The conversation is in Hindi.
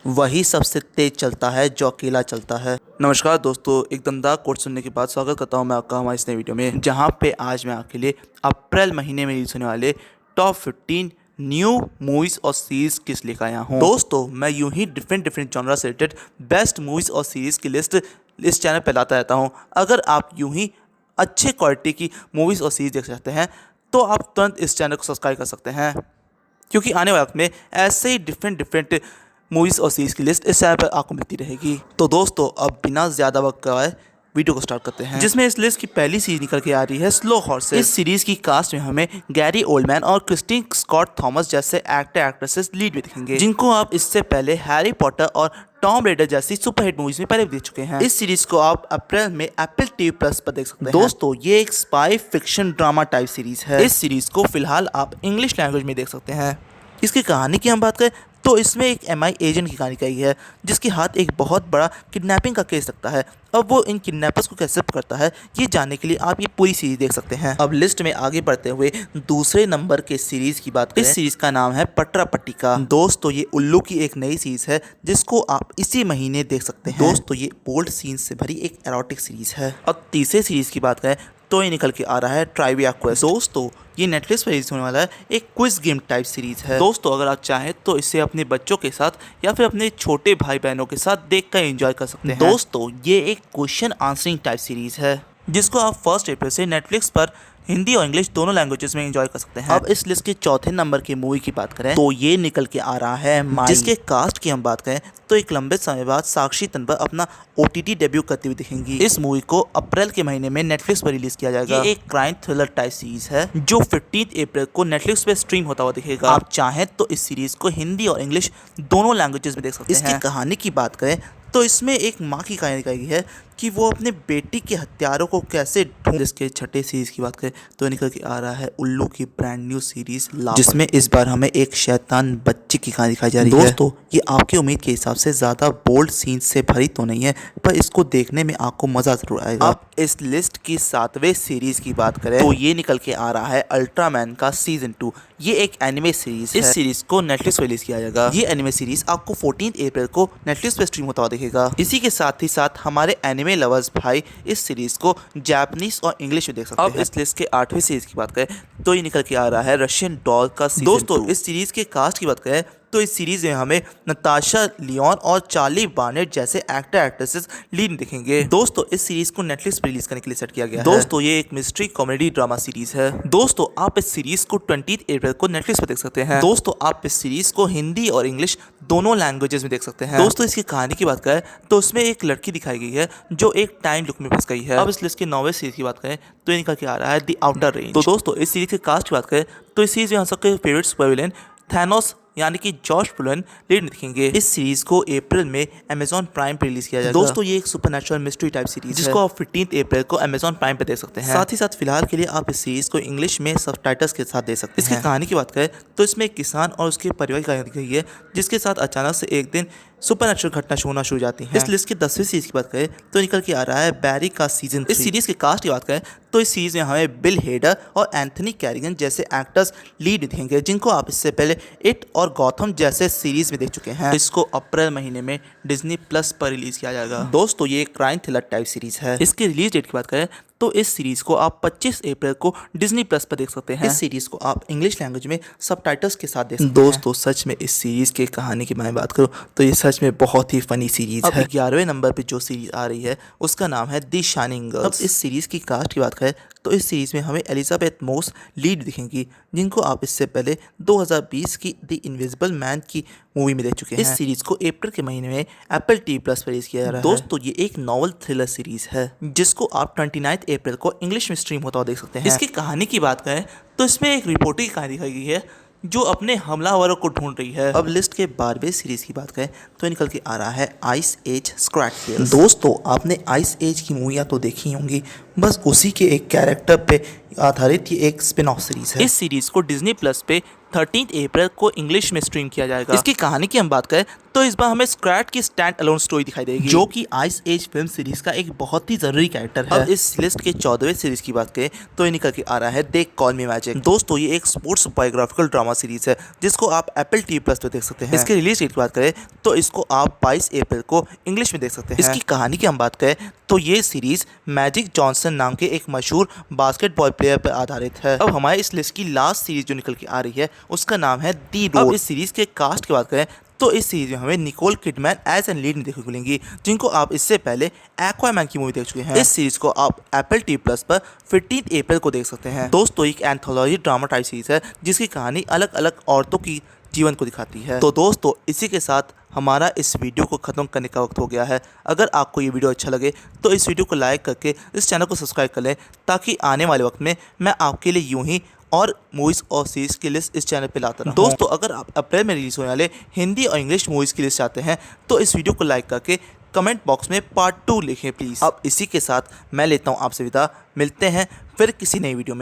वही सबसे तेज चलता है जो अकेला चलता है। नमस्कार दोस्तों, एक दमदार कोट सुनने के बाद स्वागत करता हूं मैं आपका हमारे इस नए वीडियो में, जहां पे आज मैं आपके लिए अप्रैल महीने में रिलीज होने वाले टॉप 15 न्यू मूवीज़ और सीरीज़ किस लेकर आया हूं। दोस्तों, मैं यूं ही डिफरेंट जॉनरा से रिलेटेड बेस्ट मूवीज़ और सीरीज़ की लिस्ट इस चैनल पर लाता रहता हूं। अगर आप यूं ही अच्छे क्वालिटी की मूवीज़ और सीरीज़ देख सकते हैं तो आप तुरंत इस चैनल को सब्सक्राइब कर सकते हैं, क्योंकि आने वाले वक्त में ऐसे ही डिफरेंट मूवीज़ और सीरीज़ की लिस्ट इस चैनल पर आपको मिलती रहेगी। तो दोस्तों, अब बिना ज़्यादा वक्त कराए वीडियो को स्टार्ट करते हैं, जिसमें इस लिस्ट की पहली सीरीज निकल के आ रही है स्लो हॉर्सेस। इस सीरीज की कास्ट में हमें गैरी ओल्डमैन और क्रिस्टीन स्कॉट थॉमस जैसे एक्टर एक्ट्रेसेस लीड में दिखेंगे, जिनको आप इससे पहले हैरी पॉटर और टॉम रेडर जैसी सुपरहिट मूवीज में पहले भी देख चुके हैं। इस सीरीज को आप अप्रैल में एप्पल टीवी प्लस पर देख सकते हैं। दोस्तों, ये एक spy fiction drama type series है। इस सीरीज को फिलहाल आप इंग्लिश लैंग्वेज में देख सकते हैं। इसकी कहानी की हम बात करें तो इसमें एक MI एजेंट की कहानी कही है, जिसके हाथ एक बहुत बड़ा किडनैपिंग का केस लगता है। अब वो इन किडनैपर्स को कैसे पकड़ता है, ये जानने के लिए आप ये पूरी सीरीज देख सकते हैं। अब लिस्ट में आगे बढ़ते हुए दूसरे नंबर के सीरीज की बात करें, इस सीरीज का नाम है पटरा पट्टिका। दोस्तों, ये उल्लू की एक नई सीरीज है जिसको आप इसी महीने देख सकते हैं। दोस्तों, ये बोल्ड सीन से भरी एक एरोटिक सीरीज है। अब तीसरे सीरीज की बात करें तो ये निकल के आ रहा है ट्राइविया क्वेस्ट। दोस्तों, ये नेटफ्लिक्स पर रिलीज होने वाला है एक क्विज गेम टाइप सीरीज है। दोस्तों, अगर आप चाहें तो इसे अपने बच्चों के साथ या फिर अपने छोटे भाई बहनों के साथ देखकर एंजॉय कर सकते हैं। दोस्तों, ये एक क्वेश्चन आंसरिंग टाइप सीरीज है जिसको आप 1 अप्रैल से नेटफ्लिक्स पर हिंदी और इंग्लिश दोनों लैंग्वेजेस में एंजॉय कर सकते हैं। अब इस लिस्ट के चौथे नंबर की मूवी की बात करें तो ये निकल के आ रहा है माई। जिसके कास्ट की हम बात करें तो एक लंबे समय बाद साक्षी तन्वर अपना OTT डेब्यू करती हुई दिखेंगी। इस मूवी को अप्रैल के महीने में नेटफ्लिक्स पर रिलीज किया जाएगा। ये एक क्राइम थ्रिलर टाइप सीरीज है जो 15 अप्रैल को नेटफ्लिक्स पे स्ट्रीम होता हुआ दिखेगा। आप चाहें तो इस सीरीज को हिंदी और इंग्लिश दोनों लैंग्वेजेस में देख सकते हैं। इसकी कहानी की बात करें तो इसमें एक माँ की कहानी दिखाई गई है कि वो अपने बेटी के हत्यारों को कैसे ढूंढ। जिसके छठे सीरीज की बात करें तो निकल के आ रहा है उल्लू की ब्रांड न्यू सीरीज लाफ, जिसमें इस बार हमें एक शैतान बच्ची की कहानी दिखाई जा रही है। दोस्तों, ये आपकी उम्मीद के हिसाब से ज़्यादा बोल्ड सीन से भरी तो नहीं है, पर इसको देखने में आपको मज़ा जरूर आएगा। अब इस लिस्ट की 7वें सीरीज की बात करें तो ये निकल के आ रहा है अल्ट्रामैन का सीजन 2। ये एक एनिमे सीरीज है। इस सीरीज को नेटफ्लिक्स पर रिलीज किया जाएगा। ये एनिमे सीरीज आपको 14 अप्रैल को नेटफ्लिक्स पर स्ट्रीम होता हुआ दिखेगा। इसी के साथ ही साथ हमारे एनिमे लवर्स भाई इस सीरीज को जापानीज और इंग्लिश में देख सकते हैं। अब इस लिस्ट के 8वें सीरीज की बात करें तो ये निकल के आ रहा है रशियन डॉल का सीजन 2। दोस्तों, इस सीरीज के कास्ट की बात करें तो इस सीरीज में हमें नताशा लियोन और चार्ली बार्नेट जैसे एक्टर एक्ट्रेसेस लीड दिखेंगे। दोस्तों, इस सीरीज को नेटफ्लिक्स पर रिलीज करने के लिए सेट किया गया है। दोस्तों, ये एक मिस्ट्री कॉमेडी ड्रामा सीरीज है। दोस्तों, आप इस सीरीज को 20 अप्रैल को नेटफ्लिक्स पर देख सकते हैं। दोस्तों, आप इस सीरीज को हिंदी और इंग्लिश दोनों लैंग्वेजेस में देख सकते हैं। दोस्तों, इसकी कहानी की बात करें तो उसमें एक लड़की दिखाई गई है जो एक टाइम लूप में फंस गई है। अब इस लिस्ट के 9वें सीरीज की बात करें तो ये निकल के आ रहा है द आउटर रेंज। तो दोस्तों, इस सीरीज के कास्ट की बात करें तो इस सीरीज में हम सबके फेवरेट सुपर विलेन थैनोस यानी कि जॉश ब्रोलिन लीड में दिखेंगे। इस सीरीज को अप्रैल में अमेजॉन प्राइम पर रिलीज किया जाएगा। दोस्तों, ये एक सुपरनैचुरल मिस्ट्री टाइप सीरीज जिसको आप 15 अप्रैल को अमेजॉन प्राइम पर देख सकते हैं। साथ ही साथ फिलहाल के लिए आप इस सीरीज को इंग्लिश में सबटाइटल्स के साथ देख सकते हैं। इसकी कहानी की बात करें तो इसमें एक किसान और उसके परिवार की कहानी दिखाई है, जिसके साथ अचानक से एक दिन सुपरनैचुरल घटना होना शुरू हो जाती है। इस लिस्ट की 10वीं सीरीज की बात करें तो निकल के आ रहा है बैरी का सीजन 3। इस सीरीज के कास्ट की बात करें तो इस सीरीज में हमें बिल हेडर और एंथनी कैरिगन जैसे एक्टर्स लीड दिखेंगे, जिनको आप इससे पहले इट और गॉथम जैसे सीरीज में देख चुके हैं। इसको अप्रैल महीने में डिज्नी प्लस पर रिलीज किया जाएगा। दोस्तों, ये एक क्राइम थ्रिलर टाइप सीरीज है। इसकी रिलीज डेट की बात करें तो इस सीरीज को आप 25 अप्रैल को डिज्नी प्लस पर देख सकते हैं। इस सीरीज को आप इंग्लिश लैंग्वेज में सबटाइटल्स के साथ देख सकते हैं। दोस्तों, सच में इस सीरीज की कहानी की मैं बात करूं तो ये सच में बहुत ही फनी सीरीज है। 11वें नंबर पे जो सीरीज आ रही है उसका नाम है द शाइनिंग गर्ल्स। अब इस सीरीज की कास्ट की बात करें तो इस सीरीज में हमें एलिजाबेथ मोस लीड दिखेंगी, जिनको आप इससे पहले 2020 की द इनविजिबल मैन की मूवी में देख चुके हैं। इस सीरीज को अप्रैल के महीने में एप्पल टीवी प्लस पर रिलीज किया जा रहा है। दोस्तों, ये एक नॉवल थ्रिलर सीरीज है जिसको आप 29 अप्रैल को इंग्लिश में स्ट्रीम होता हुआ देख सकते हैं। इसकी कहानी की बात करें तो इसमें एक रिपोर्टर की कहानी दिखाई गई है जो अपने हमलावरों को ढूंढ रही है। अब लिस्ट के 12वें सीरीज की बात करें तो निकल के आ रहा है आइस एज स्क्रैच टेल्स। दोस्तों, आपने आइस एज की मूवियाँ तो देखी होंगी, बस उसी के एक कैरेक्टर पे आधारित ये एक स्पिन ऑफ सीरीज है। इस सीरीज को डिज्नी प्लस पे 13 अप्रैल को इंग्लिश में स्ट्रीम किया जाएगा। इसकी कहानी की हम बात करें तो इस बार हमें स्क्रैट की स्टैंड अलोन स्टोरी दिखाई देगी, जो कि आइस एज फिल्म सीरीज का एक बहुत ही जरूरी कैरेक्टर है। अब इस लिस्ट के 14वें सीरीज की बात करें तो ये निकल के आ रहा है दे कॉल मी मैजिक। दोस्तों ये एक स्पोर्ट्स बायोग्राफिकल ड्रामा सीरीज है जिसको आप एप्पल TV+ पे देख सकते हैं। इसके रिलीज डेट की बात करें तो इसको आप 22 अप्रैल को इंग्लिश में देख सकते हैं। इसकी कहानी की हम बात करें तो ये सीरीज मैजिक जॉनसन नाम के एक मशहूर बास्केटबॉल प्लेयर पर आधारित है। अब हमारे इस लिस्ट की लास्ट सीरीज जो निकल के आ रही है उसका नाम है दी रोड। अब इस सीरीज के कास्ट की बात करें तो इस सीरीज में हमें Nicole Kidman as an lead देखने को मिलेंगी, जिनको आप इससे पहले एक्वामैन की मूवी देख चुके हैं। इस सीरीज को आप एप्पल TV+ पर 15 अप्रैल को देख सकते हैं। दोस्तों एक एंथोलॉजी ड्रामा टाइप सीरीज है जिसकी कहानी अलग अलग औरतों की जीवन को दिखाती है। तो दोस्तों इसी के साथ हमारा इस वीडियो को ख़त्म करने का वक्त हो गया है। अगर आपको ये वीडियो अच्छा लगे तो इस वीडियो को लाइक करके इस चैनल को सब्सक्राइब कर लें, ताकि आने वाले वक्त में मैं आपके लिए यूं ही और मूवीज़ और सीरीज़ की लिस्ट इस चैनल पे लाता रहूं। दोस्तों अगर आप अप्रैल में रिलीज़ होने वाले हिंदी और इंग्लिश मूवीज़ की लिस्ट चाहते हैं तो इस वीडियो को लाइक करके कमेंट बॉक्स में पार्ट 2 लिखें प्लीज़। अब इसी के साथ मैं लेता हूं आपसे विदा। मिलते हैं फिर किसी नई वीडियो में।